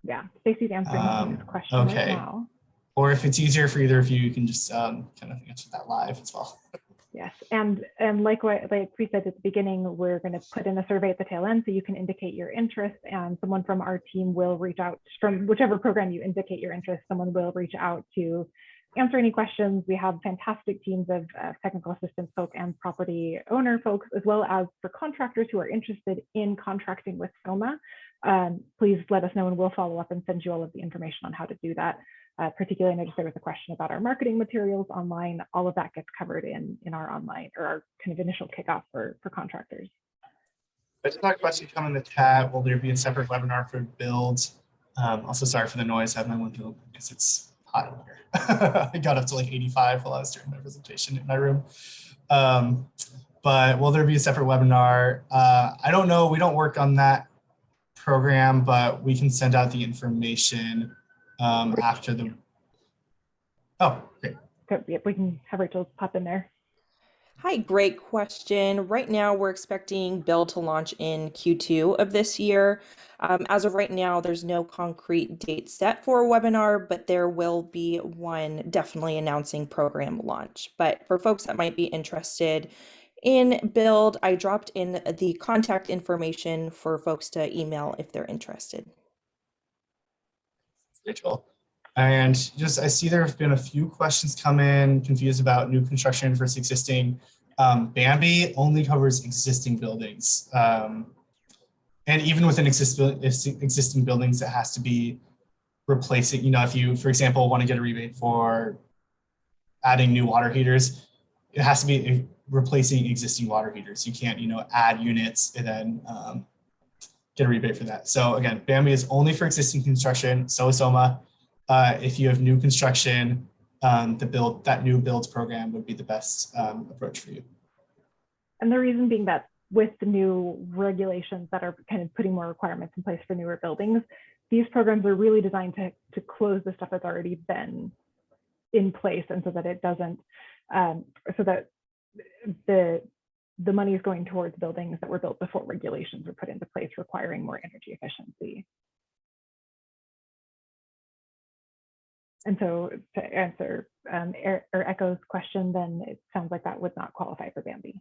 Yeah, Stacey's answering this question right now. Or if it's easier for either of you, you can just kind of answer that live as well. Yes, and like we said at the beginning, we're going to put in a survey at the tail end so you can indicate your interest, and someone from our team will reach out from whichever program you indicate your interest. Someone will reach out to answer any questions. We have fantastic teams of technical assistance folk and property owner folks, as well as for contractors who are interested in contracting with SOMA. Please let us know and we'll follow up and send you all of the information on how to do that. Particularly, I noticed there was a question about our marketing materials online. All of that gets covered in our online or our kind of initial kickoff for contractors. I just got a question come in the chat. Will there be a separate webinar for builds? Also, sorry for the noise. I have my window open because it's hot in here. I got up to like 85 while I was doing my presentation in my room. But will there be a separate webinar? I don't know. We don't work on that program, but we can send out the information after the. Oh, great. Good. Yep, we can have Rachel pop in there. Hi, great question. Right now, we're expecting Build to launch in Q2 of this year. As of right now, there's no concrete date set for a webinar, but there will be one definitely announcing program launch. But for folks that might be interested in Build, I dropped in the contact information for folks to email if they're interested. Rachel. And just, I see there have been a few questions come in confused about new construction versus existing. BAMBE only covers existing buildings. And even within existing buildings, it has to be replacing, you know, if you, for example, want to get a rebate for adding new water heaters, it has to be replacing existing water heaters. You can't, you know, add units and then get a rebate for that. So again, BAMBE is only for existing construction, so is SOMA. If you have new construction, that new builds program would be the best approach for you. And the reason being that with the new regulations that are kind of putting more requirements in place for newer buildings, these programs are really designed to close the stuff that's already been in place, and so that it doesn't, so that the money is going towards buildings that were built before regulations were put into place requiring more energy efficiency. And so to answer or Echo's question, then it sounds like that would not qualify for BAMBE.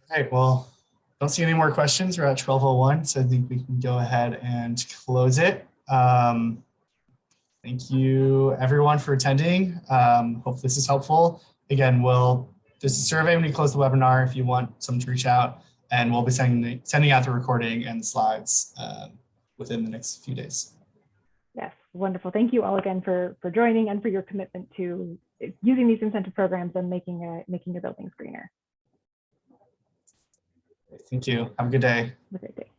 All right, well, don't see any more questions. We're at 12:01, so I think we can go ahead and close it. Thank you everyone for attending. Hope this is helpful. Again, there's a survey when you close the webinar if you want someone to reach out, and we'll be sending out the recording and the slides within the next few days. Yes, wonderful. Thank you all again for joining and for your commitment to using these incentive programs and making your buildings greener. Thank you. Have a good day. Have a great day.